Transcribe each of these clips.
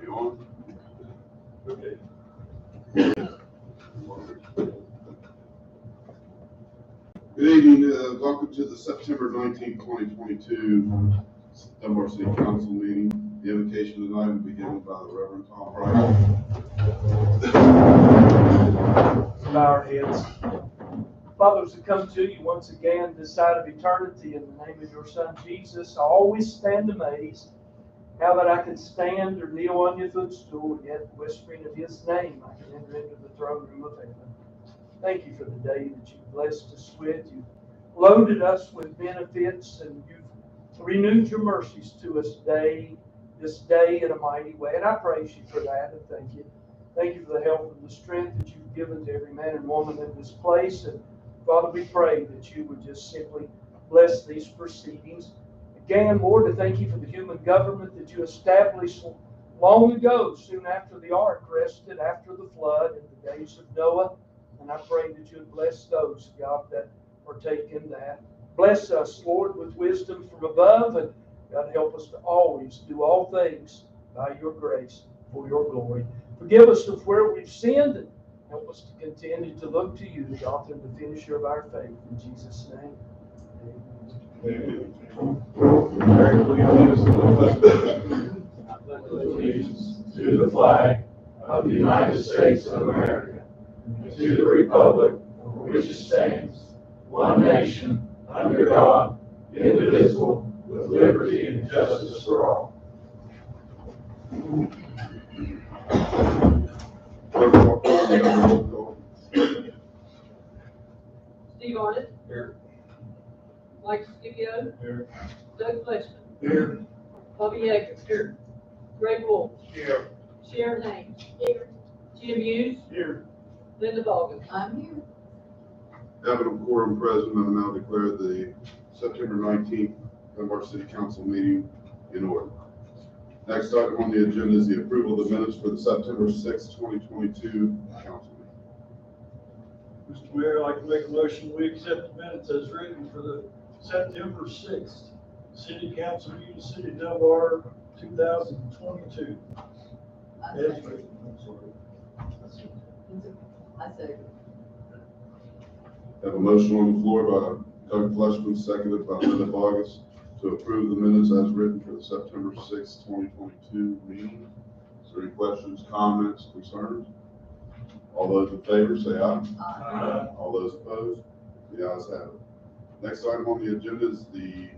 You on? Okay. Good evening. Welcome to the September 19, 2022 Dunbar City Council meeting. The invocation tonight will be given by the Reverend Tom Price. Bow our heads. Father, as we come to you once again this side of eternity in the name of your Son Jesus, I always stand amazed how that I can stand or kneel on your footstool, yet whispering of his name I can enter into the throne room of heaven. Thank you for the day that you've blessed us with. You've loaded us with benefits, and you've renewed your mercies to us this day in a mighty way. And I praise you for that, and thank you. Thank you for the health and the strength that you've given to every man and woman in this place. And Father, we pray that you would just simply bless these proceedings. Again, Lord, to thank you for the human government that you established long ago, soon after the ark rested, after the flood, in the days of Noah. And I pray that you would bless those, God, that partake in that. Bless us, Lord, with wisdom from above, and God, help us to always do all things by your grace for your glory. Forgive us of where we've sinned, and help us to continue to look to you, the author and the finisher of our faith. In Jesus' name, amen. Allegiance to the flag of the United States of America, and to the republic for which it stands, one nation, under God, indivisible, with liberty and justice for all. Steve Arnott. Here. Mike Scipio. Here. Doug Fleshman. Here. Bobby Yeager. Here. Greg Wolf. Here. Sharon Haynes. Here. Jim Hughes. Here. Linda Boggan. I'm here. Having a quorum present, I now declare the September 19th Dunbar City Council meeting in order. Next item on the agenda is the approval of the minutes for the September 6th, 2022 council meeting. Mr. Mayor, I'd like to make a motion, we accept the minutes as written for the September 6th City Council meeting, City of Dunbar, 2022. As written, I'm sorry. I second. Have a motion on the floor by Doug Fleshman, seconded by Linda Bogus, to approve the minutes as written for the September 6th, 2022 meeting. Is there any questions, comments, concerns? All those in favor say aye. Aye. All those opposed? The ayes have it. Next item on the agenda is the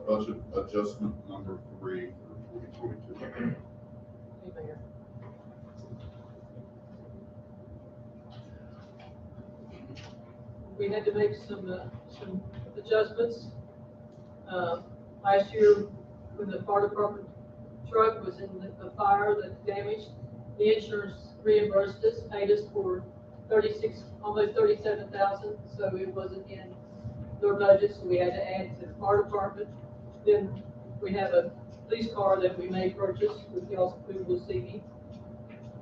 budget adjustment number 3 for 2022. Hey, Mayor. We had to make some adjustments. Last year, when the fire department truck was in the fire that damaged, the insurance reimbursed us, paid us for almost $37,000. So it wasn't in their budget, so we had to add to the fire department. Then we have a police car that we may purchase with y'all's approval this evening.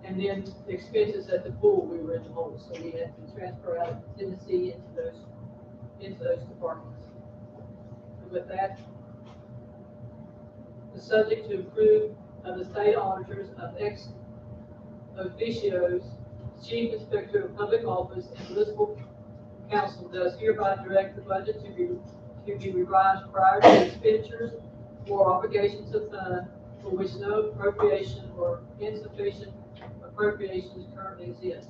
And then the expenses at the pool, we were in the hole, so we had to transfer out of Tennessee into those departments. And with that, the subject to approve of the state auditors of ex officios, chief inspector of public office, and municipal council does hereby direct the budget to be revised prior to expenditures or obligations of fund for which no appropriation or insufficient appropriations currently exist,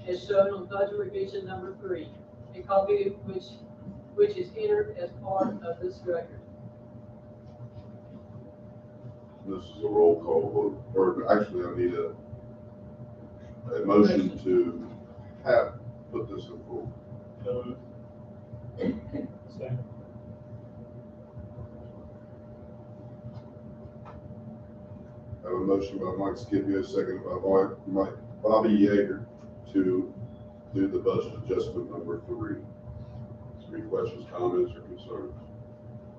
as shown on budget revision number 3, a copy of which is entered as part of this record. This is a roll call vote. Or actually, I need a motion to put this in full. Second. I have a motion by Mike Scipio, seconded by Bobby Yeager, to do the budget adjustment number 3. Any questions, comments, or concerns?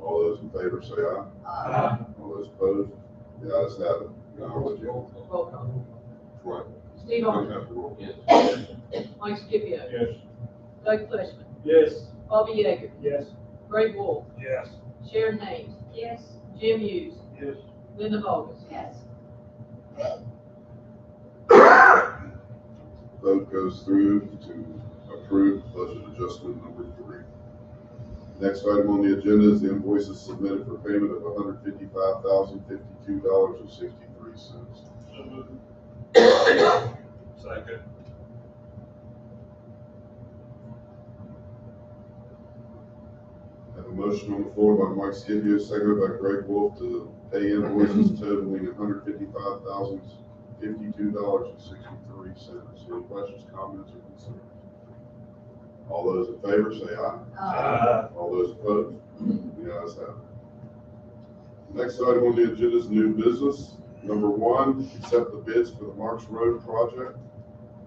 All those in favor say aye. Aye. All those opposed? The ayes have it. Now I'll let you. Roll call. Right. Steve Don't Arnott. have to roll. Yes. Mike Scipio. Yes. Doug Fleshman. Yes. Bobby Yeager. Yes. Greg Wolf. Yes. Sharon Haynes. Yes. Jim Hughes. Yes. Linda Boggs. Yes. Vote goes through to approve budget adjustment number 3. Next item on the agenda is the invoices submitted for payment of $155,052.63. So moved. Second. Have a motion on the floor by Mike Scipio, seconded by Greg Wolf, to pay invoices totaling $155,052.63. Any questions, comments, or concerns? All those in favor say aye. All those opposed? The ayes have it. Next item on the agenda is new business. Number 1, accept the bids for the Marks Road project.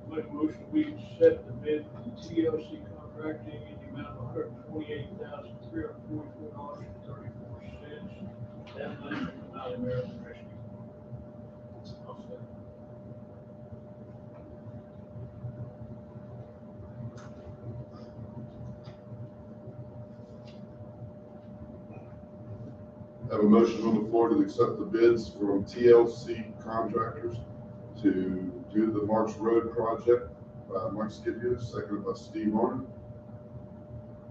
Make a motion, we accept the bid from TLC Contracting in the amount of $128,344.34. That money will come out of American Rescue. I'll second. Have a motion on the floor to accept the bids from TLC Contractors to do the Marks Road project by Mike Scipio, seconded by Steve Arnold.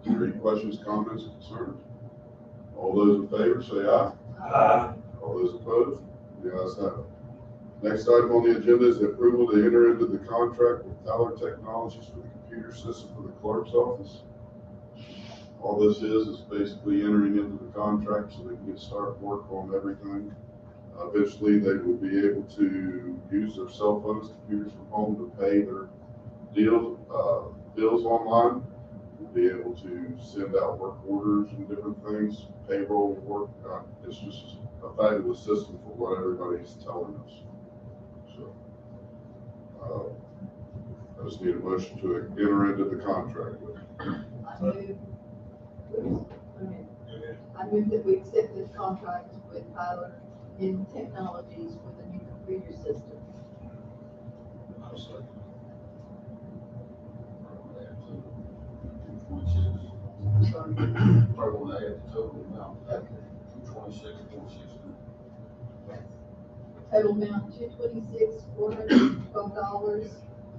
Are there any questions, comments, or concerns? All those in favor say aye. All those opposed? The ayes have it. Next item on the agenda is the approval to enter into the contract with Tyler Technologies for the computer system for the clerk's office. All this is basically entering into the contract so they can get started work on everything. Eventually, they will be able to use their cell phones, computers from home to pay their bills online. We'll be able to send out work orders and different things, payroll work. It's just a fabulous system for what everybody's telling us. So, I just need a motion to enter into the contract with them. I move that we accept this contract with Tyler in Technologies for the new computer system. I'll second. Probably want to add the total amount, Okay. 226, 460. Yes. Total amount $226,412.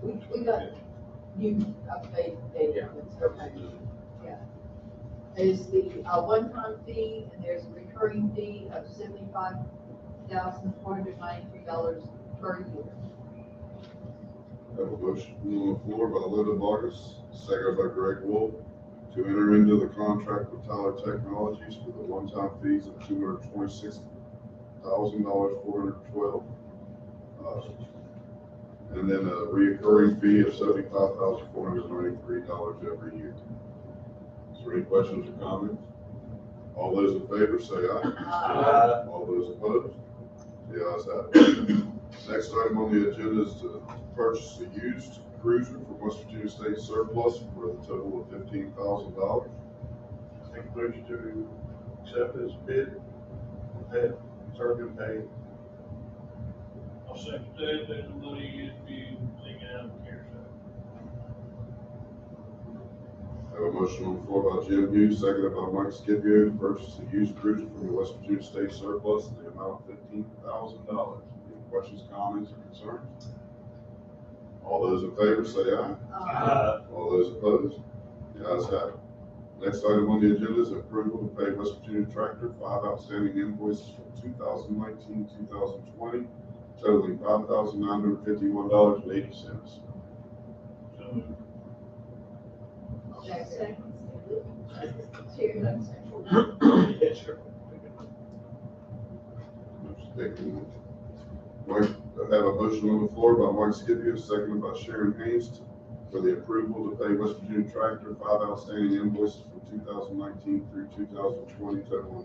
We got new update data. Okay. Yeah. There's the one-time fee, and there's a recurring fee of $75,493 per year. Have a motion on the floor by Linda Vargas, seconded by Greg Wolf, to enter into the contract with Tyler Technologies for the one-time fees of $226,412. And then a reoccurring fee of $75,493 every year. Is there any questions or comments? All those in favor say aye. All those opposed? The ayes have it. Next item on the agenda is to purchase a used cruiser from West Virginia State Surplus for a total of $15,000. Make a motion to accept this bid. Have, it's already been paid. I'll second that, then the money is being taken out of the CARES Act. Have a motion on the floor by Jim Hughes, seconded by Mike Scipio, to purchase a used cruiser from the West Virginia State Surplus in the amount of $15,000. Any questions, comments, or concerns? All those in favor say aye. All those opposed? The ayes have it. Next item on the agenda is approval to pay West Virginia Tractor 5 outstanding invoices from 2019-2020, totaling $5,951.80. So moved. Second. Yes, sir. Mike, I have a motion on the floor by Mike Scipio, seconded by Sharon Haynes, for the approval to pay West Virginia Tractor 5 outstanding invoices from 2019 through 2020, totaling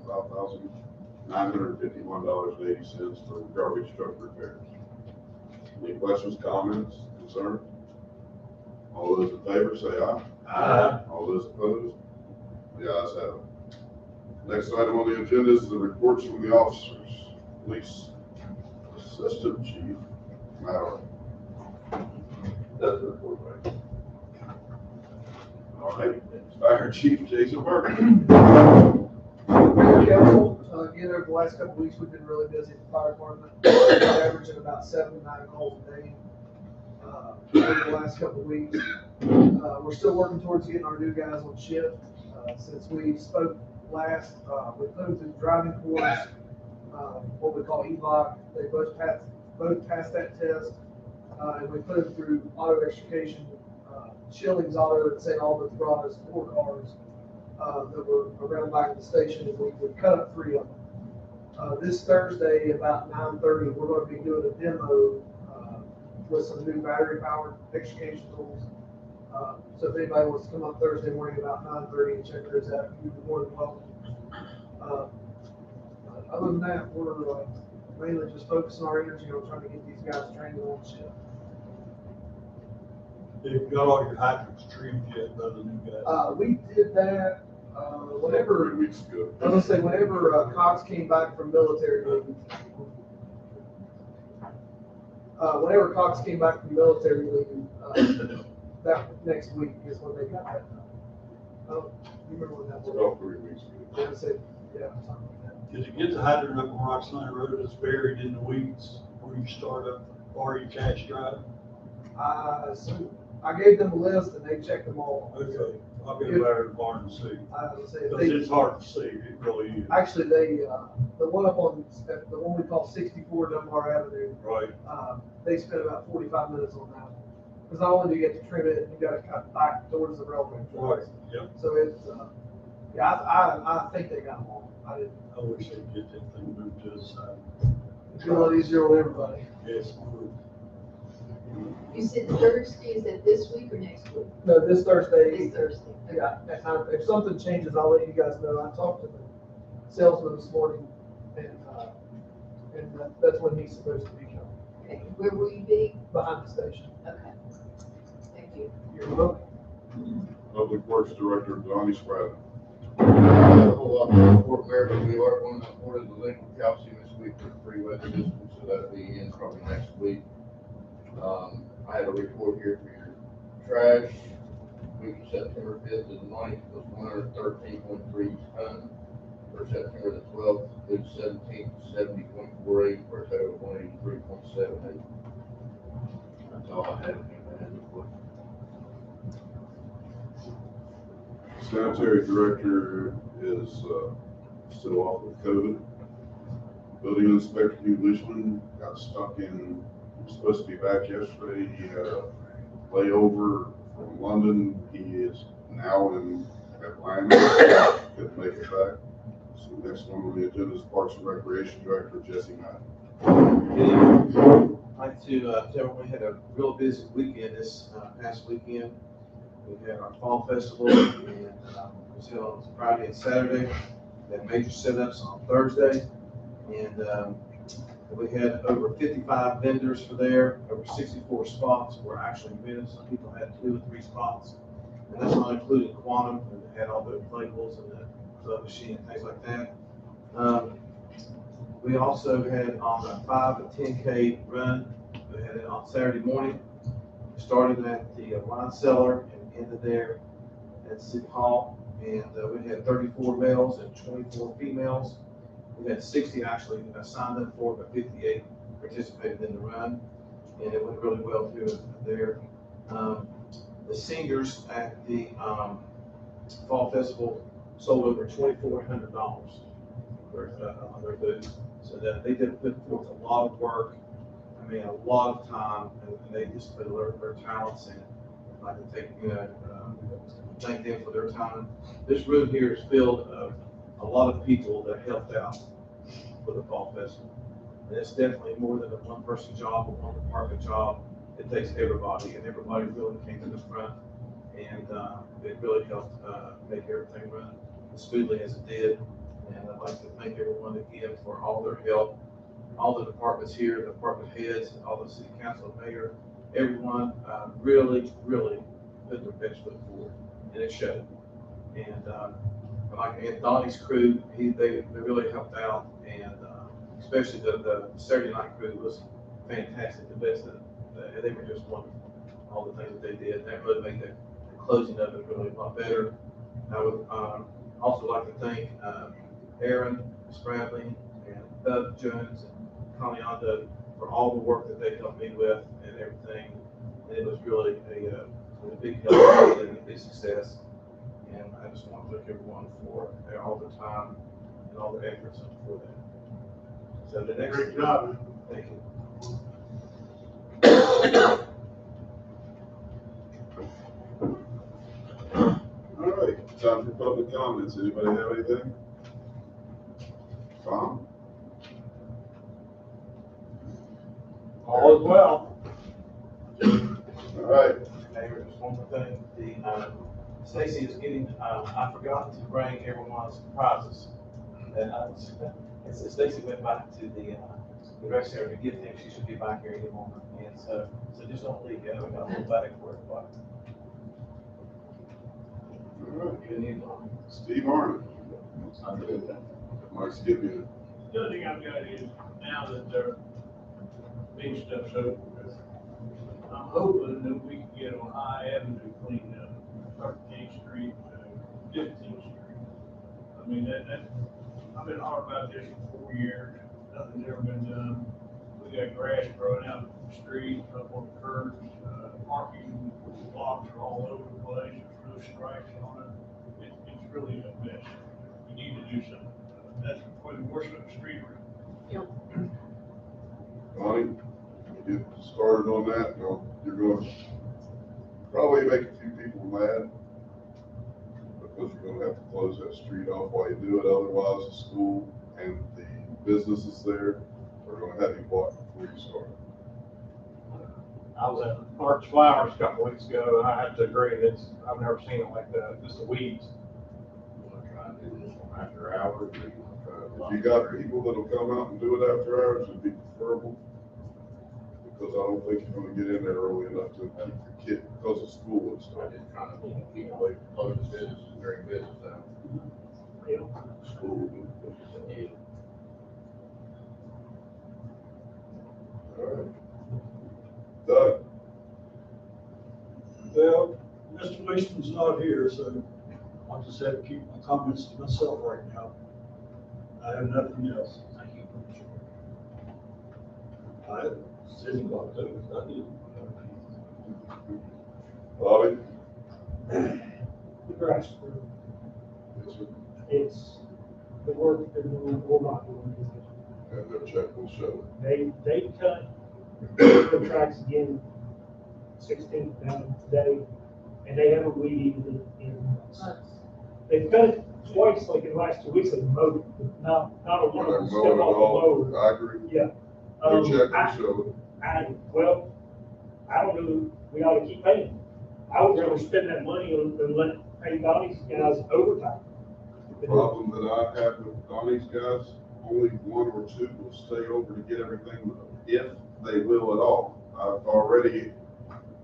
$5,951.80 for garbage truck repairs. Any questions, comments, concerns? All those in favor say aye. All those opposed? The ayes have it. Next item on the agenda is the reports from the officers. Police Assistant Chief Mallory. That's the report, right? All right, Fire Chief Jason Burke. Mayor, Council, Again, over the last couple of weeks, we've been really busy at the fire department, averaging about 7 to 9 calls a day. Over the last couple of weeks, we're still working towards getting our new guys on shift. Since we spoke last, we put them through the driving course, what we call EVOC. They both passed that test, and we put them through auto extrication. Schilling's Auto in St. Albans brought us 4 cars that were around back of the station, and we cut up 3 of them. This Thursday, about 9:30, we're going to be doing a demo with some new battery-powered extrication tools. So if anybody wants to come up Thursday morning about 9:30 and check those out, you'd be more than welcome. Other than that, we're mainly just focusing our energy on trying to get these guys trained on shift. You've got all your hydrants trimmed yet by the new guys? We did that, whenever, 3 weeks ago. I was gonna say, whenever Cox came back from military leave. Whenever Cox came back from military leave, that next week is when they got that done. Oh, you remember when that was? About 3 weeks ago. Yeah, I said, yeah, something like that. Did you get the hydrant up on Roxanne Road that's buried in the weeds where you start up RE Cash Drive? So I gave them a list and they checked them all. Okay, I'll get over to the barn and see. I would say Because they, it's hard to see, it really is. actually, the one up on, the one we call 64 Dunbar Avenue, Right, they spent about 45 minutes on that one. Because not only do you get to trim it, you gotta cut back towards the railroad right, tracks. yep. So it's, yeah, I think they got them all. I didn't. I wish they'd get that thing moved to the side. It'd be a lot easier on everybody. Yes, it would. You said Thursday, is that this week or next week? No, this Thursday. This Thursday. Yeah, if something changes, I'll let you guys know. I talked to the salesman this morning, and that's when he's supposed to be coming, Okay, where will you be? behind the station. Okay. Thank you. You're welcome. Public Works Director Donnie Spradlin. A whole lot more report there, but we are going to order the liquid calcium this week for the free weather system, so that'll be in probably next week. I have a report here for your trash. Week of September 5th to the 9th was 113.3 tons. For September the 12th through the 17th, 70.48, for a total of 183.78. That's all I have in that report. Sanitary Director is still off with COVID. Building Inspector Hugh Leishman got stuck in, he was supposed to be back yesterday. He had a layover from London. He is now in Atlanta. Couldn't make it back. So next one on the agenda is Parks and Recreation Director Jesse Knight. I'd like to tell everyone we had a real busy weekend this past weekend. We had our fall festival, and it was held on Friday and Saturday. We had major setups on Thursday, and we had over 55 vendors for there. Over 64 spots were actually rented. Some people had 2 or 3 spots, and that's not including Quantum, and they had all the inflatables and the club machine and things like that. We also had on a 5 and 10K run. We had it on Saturday morning. We started at the wine cellar and ended there at City Hall. And we had 34 males and 24 females. We had 60 actually signed up for it, but 58 participated in the run. And it went really well too there. The seniors at the Fall Festival sold over $2,400 on their booth. So that they did put forth a lot of work. I mean, a lot of time, and they just put their talents in. I can take, thank them for their time. This room here is filled of a lot of people that helped out for the Fall Festival. And it's definitely more than a one-person job or one department job. It takes everybody, and everybody really came to the front, and it really helped make everything run as smoothly as it did. And I'd like to thank everyone again for all their help. All the departments here, the department heads, and all the city council, mayor, everyone really put their best foot forward, and it showed. And Donnie's crew, they really helped out, and especially the Saturday night crew was fantastic. The best they were just wonderful. All the things that they did, that really made the closing of it really a lot better. I would also like to thank Aaron, Spradley and Bud Jones and Connie Ondo for all the work that they helped me with and everything. And it was really a big help and a big success. And I just want to thank everyone for all the time and all the efforts for that. So the next. Great job. Thank you. All right, time for public comments. Anybody have anything? Tom? All is well. All right. Mayor, just one more thing, Stacy is getting, I forgot to bring everyone's prizes. And, since Stacy went back to the rec center to get them, she should be back here any moment. And so just don't leave, we got a little bag for everybody. All right. Good news. Steve Arnold. Mike Scipio. The other thing I've got is, now that their big stuff's over with, I'm hoping that we can get on High Avenue cleaned up, 13th Street to 15th Street. I mean, I've been hard about this for 4 years, nothing's ever been done. We got grass growing out the street, up on the curbs, parking blocks are all over the place, there's no stripes on it. It's really a mess. We need to do something. That's for the worst of the street. Bonnie, get started on that. No, you're going to probably make a few people mad because you're going to have to close that street off while you do it. Otherwise, the school and the businesses there are going to have you blocked before you start. I was at Arch Flowers a couple weeks ago, and I have to agree, I've never seen it like that, just the weeds. After hours, If you got people that'll come out and do it after hours, it'd be preferable. Because I don't think you're going to get in there early enough to keep the kid, because of school and I stuff. just trying to keep away from closing businesses during business hours. School. All right. Doug? Well, Mr. Leishman's not here, so I'll just have to keep my comments to myself right now. I have nothing else. I said about that, I did. Bobby? The grass crew, Yes, sir. it's the work they're doing, or not doing. And their check will show They cut the tracks again, 16th down today, and they haven't weed eated it in months. They've cut it twice, like in the last 2 weeks, they've mowed it, but not a it. one They're of them step mowing it off the all. mower. I agree. Yeah. Their check will show it. Well, I don't know, we ought to keep paying. I would rather spend that money than let pay Donnie's guys overtime. The problem that I have with Donnie's guys, only one or two will stay over to get everything mowed, if they will at all.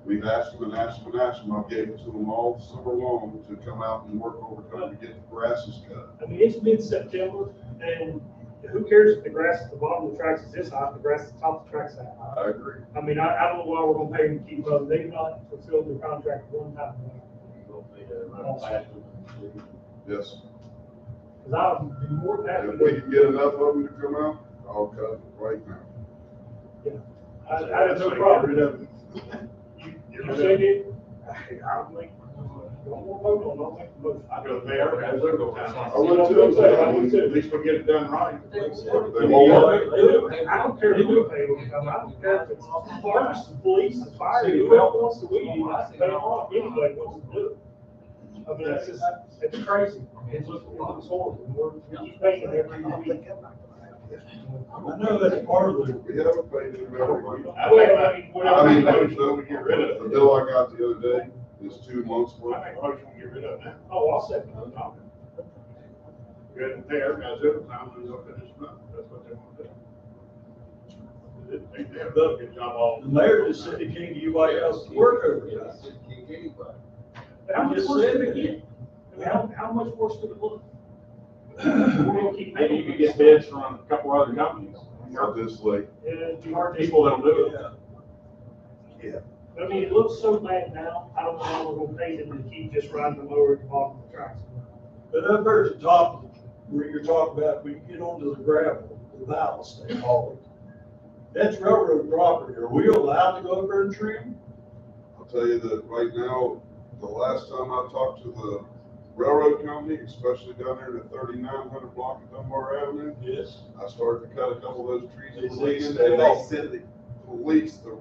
We've asked them and asked them and asked them. I've gave it to them all summer long to come out and work overtime to get the grasses cut. I mean, it's mid-September, and who cares if the grass at the bottom of the tracks is this high, if the grass at the top of the tracks is that high? I agree. I mean, I don't know why we're gonna pay them to keep up. They've not fulfilled their contract one time. Yes. Cause I'll be more than happy If we to. can get enough of them to come out, I'll cut it right now. I have no problem. You said it, I'll make, don't vote on, I'll make the motion. I go there, as they're going down. I would too. I would too. At least we get it done right. They won't. I don't care who pays overtime, I don't care if it's parks, the police, the fire, whoever wants to weed eat, I pay them off, anybody wants to do it. I mean, that's just, it's crazy, it looks horrible, we keep paying it every week. I know that's part of the, We haven't paid them every week. Well, I mean, I mean, whatever. we get rid of the it. bill I got the other day is 2 months worth. I make a motion to get rid of that. Oh, I'll second. Good and fair, guys, every time we look at this month, that's what they want to do. They have done a good job all. the mayor just said he can't give anybody else to work over there. How much worse could it get? I mean, how much worse could it look? We're gonna keep Maybe you paying. could get bids from a couple other companies. Not this late. It'd be hard to. People that'll do it. I mean, it looks so bad now, I don't know how we're gonna pay them to keep just riding the mower at the bottom of the tracks. But up there at the top, where you're talking about, when you get onto the gravel, the valves, they call it. That's railroad property. Are we allowed to go over and trim? I'll tell you that right now, the last time I talked to the railroad company, especially down there in the 3900 block of Dunbar Avenue, Yes. I started to cut a couple of those trees. They say Police, stay off. the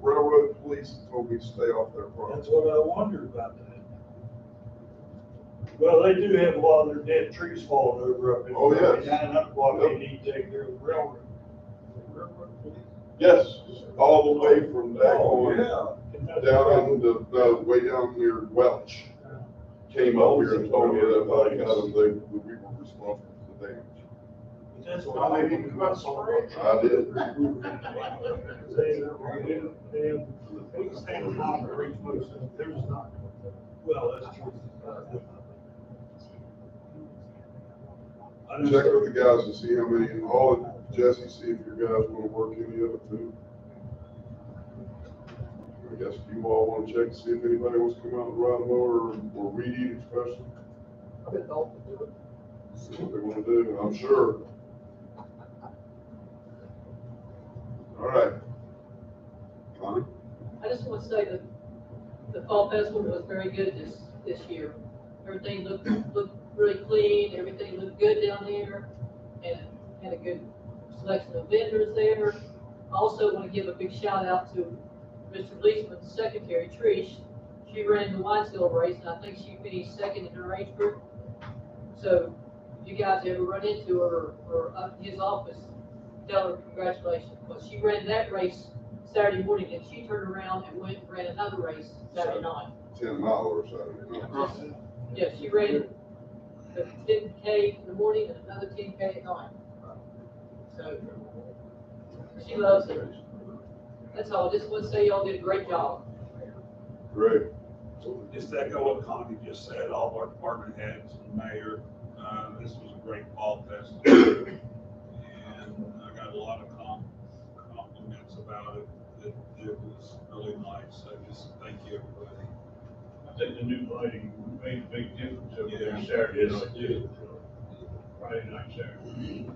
railroad police told me to stay off their That's property. what I wondered about that. Well, they do have a lot of their dead trees falling over up in. Oh, yes. 3900 block, they need to take care of the railroad. Yes, all the way from that Oh, on, yeah. down in the, no, way down near Welch. Came up here and told me that if I cut them, we were responsible for the damage. That's what I mean. I did. They stand high for each motion, there's not. Well, that's true. Check with the guys and see how many, Jesse, see if your guys wanna work any of it too. I guess if you all wanna check and see if anybody wants to come out and ride a mower or weed eat especially. I bet Dalton would do it. See what they wanna do, I'm sure. All right. Connie? I just want to say that the fall festival was very good this year. Everything looked really clean, everything looked good down there, and had a good selection of vendors there. I also want to give a big shout out to Mr. Leesman's secretary, Trish. She ran the wine cellar race, and I think she finished second in her age group. So if you guys ever run into her or up in his office, tell her congratulations, because she ran that race Saturday morning, and she turned around and went and ran another race Saturday night. 10 mile or so. Yeah, she ran the 10K in the morning and another 10K at night. So, she loves it. That's all, just want to say y'all did a great job. Great. So just to echo what Connie just said, all of our department heads and mayor, this was a great fall festival. And I got a lot of compliments about it. It was really nice. I just thank you, everybody. I think the new lighting made a big difference over there Yeah. Saturday Yes, night it did. too. Friday night, Saturday.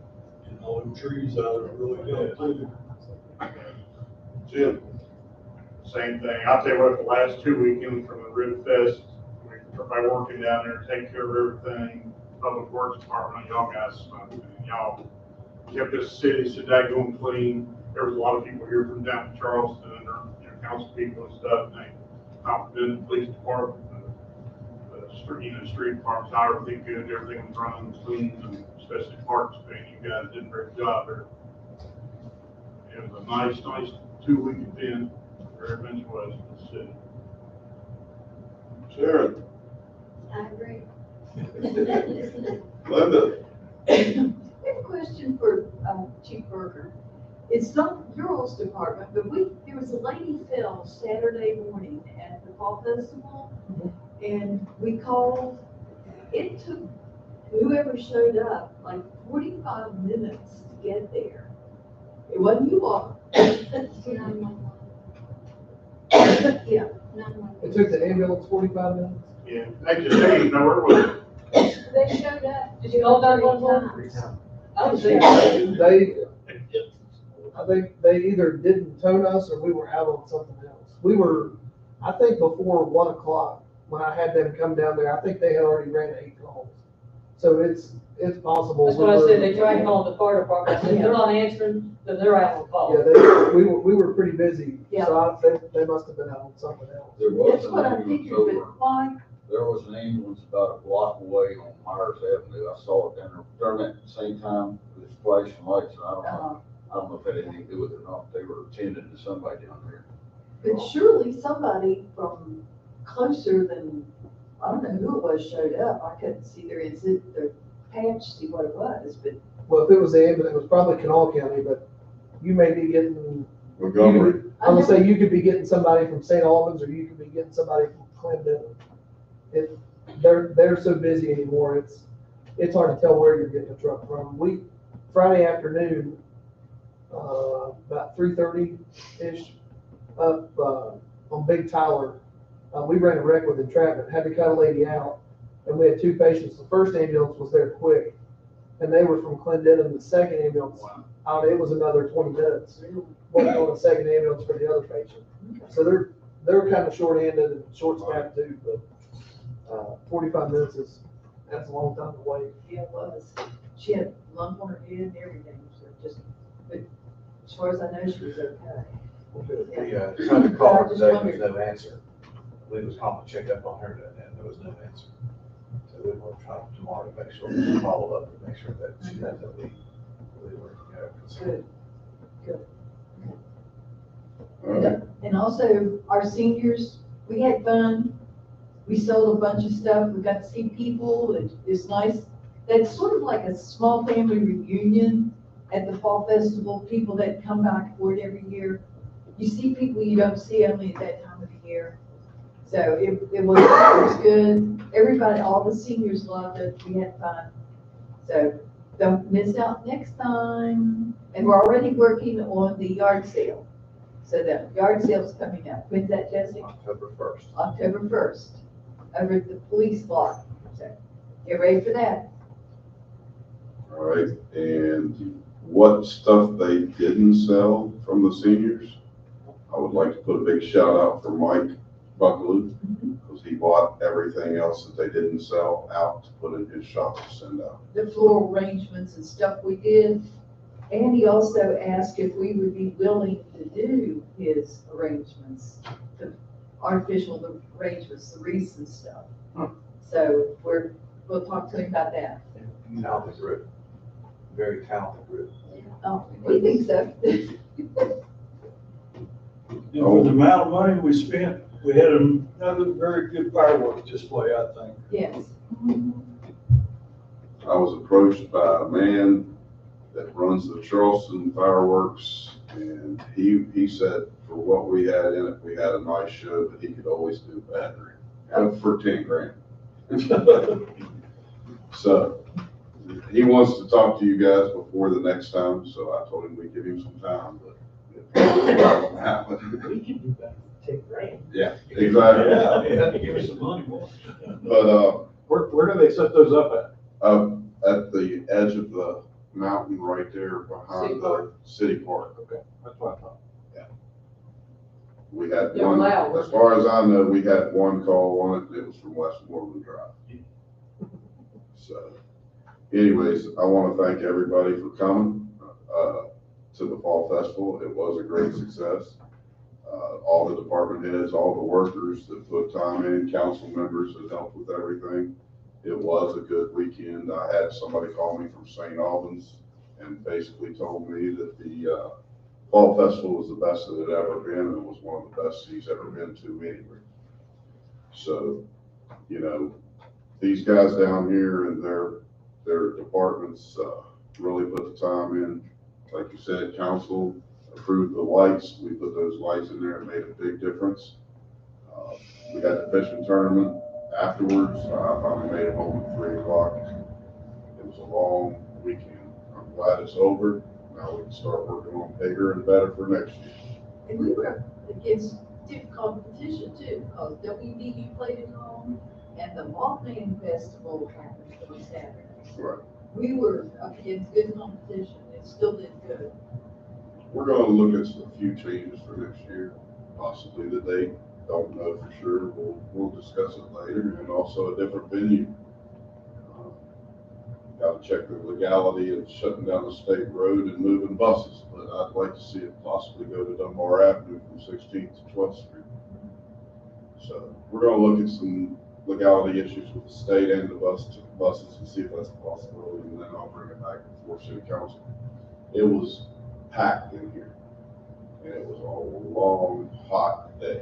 And all them trees out there really good too. Jim? Same thing. I'll tell you what, the last 2 weekends from the Rib Fest, everybody working down there, taking care of everything. Public Works Department, y'all guys, y'all kept this city so daggone clean. There was a lot of people here from down to Charleston and their council people and stuff. And they complimented the police department, street departments, how everything good, everything was running clean, and especially parks, man, you guys did a great job there. It was a nice 2-week event, where everything was in the city. Sharon? I agree. Linda? I have a question for Chief Berger. It's not your all's department, but there was a lady fell Saturday morning at the fall festival, and we called. It took whoever showed up like 45 minutes to get there. It wasn't you all. Yeah. It took the ambulance 45 minutes? Yeah, they didn't know where it was. They showed up. Did you call 911? I was there. I think they either didn't tone us or we were out on something else. We were, I think before 1 o'clock, when I had them come down there, I think they had already ran 8 calls. So it's possible. That's what I said, they tried calling the fire department, I said, they're not answering, then they're out on call. Yeah, we were pretty busy, Yeah. so they must have been out on something else. There was That's an what I ambulance figured, but over, why? there was an ambulance about a block away on Myers Avenue. I saw it down there during that same time with its flashing lights. And I don't know if that had anything to do with it or not. They were attending to somebody down there. But surely somebody from closer than, I don't know who it was, showed up. I couldn't see their patch, see what it was, but Well, if it was the ambulance, it was probably Kanawha County, but you may be getting, Montgomery? I'm gonna say you could be getting somebody from St. Albans, or you could be getting somebody from Clinton. They're so busy anymore, it's hard to tell where you're getting a truck from. Friday afternoon, about 3:30-ish, up, on Big Tyler, we ran a wreck with entrapment, had to cut a lady out, and we had 2 patients. The first ambulance was there quick, and they were from Clendenin, the second ambulance. It was another 20 minutes, waiting on the second ambulance for the other patient. So they're kind of short-handed and short-staffed too, but 45 minutes that's a long time to wait. Yeah, it was. She had lump on her head and everything, so but as far as I know, she was okay. We tried to call her today, there was no answer. We was calling to check up on her, and there was no answer. So we will try tomorrow to make sure we follow up and make sure that she has that we were, Good, good. All right. And also, our seniors, we had fun. We sold a bunch of stuff. We got to see people. It's nice. That's sort of like a small family reunion at the Fall Festival. People that come back for it every year. You see people you don't see only at that time of the year. So it was good. Everybody, all the seniors loved it. We had fun. So don't miss out next time. And we're already working on the yard sale. So the yard sale's coming up. When's that, Jesse? October 1st. October 1st, over at the police block. So get ready for that. All right, and what stuff they didn't sell from the seniors, I would like to put a big shout out for Mike Buckaloo, because he bought everything else that they didn't sell out to put in his shop to send out. The floral arrangements and stuff we did. And he also asked if we would be willing to do his arrangements, the artificial arrangements, the wreaths and stuff. So we'll talk to him about that. Talented group, very talented group. Oh, we think so. And for the amount of money we spent, we had another very good fireworks display, I think. Yes. I was approached by a man that runs the Charleston fireworks, and he said for what we had in it, we had a nice show, but he could always do better. For 10 grand. So he wants to talk to you guys before the next time, so I told him we'd give him some time, but it won't happen. We can do that, 10 grand. Yeah, exactly. Yeah, give me some money, boy. But, Where do they set those up at? at the edge of the mountain right there behind City the Park. city park. Okay, that's what I thought. We had They're one, loud. as far as I know, we had one call on it, and it was from Westmoreland Drive. So anyways, I want to thank everybody for coming, to the Fall Festival. It was a great success. All the department heads, all the workers that put time in, council members that helped with everything. It was a good weekend. I had somebody call me from St. Albans and basically told me that the, Fall Festival was the best that it had ever been, and it was one of the best he's ever been to anywhere. So, you know, these guys down here and their departments, really put the time in. Like you said, council approved the lights. We put those lights in there. It made a big difference. We had the fishing tournament afterwards. I finally made it home at 3 o'clock. It was a long weekend. I'm glad it's over. Now we can start working on bigger and better for next year. And we were against stiff competition too, because WDU played at home and the Mothman Festival happened on Saturday. Right. We were up against good competition. It still did good. We're gonna look at a few changes for next year, possibly the date. Don't know for sure. We'll discuss it later, and also a different venue. Got to check the legality of shutting down the state road and moving buses, but I'd like to see it possibly go to Dunbar Avenue from 16th to 12th Street. So we're gonna look at some legality issues with the state and the buses and see if that's a possibility, and then I'll bring it back before city council. It was packed in here, and it was a long, hot day.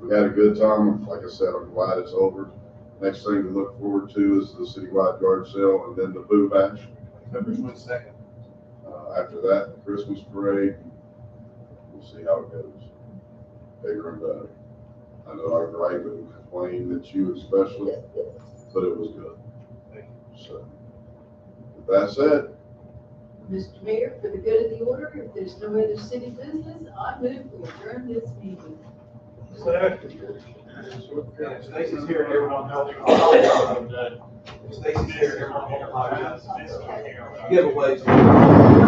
We had a good time. Like I said, I'm glad it's over. Next thing to look forward to is the citywide yard sale and then the Boo Bash. November 22nd. After that, the Christmas parade. We'll see how it goes. Bigger and better. I know I gripe and complain that you especially, but it was good. So, with that said, Mr. Mayor, for the good of the order, if there's no other city business, I move we adjourn this meeting. Second. Yeah, Stacy's here, and everyone helped. Stacy's here, and everyone helped. Giveaways.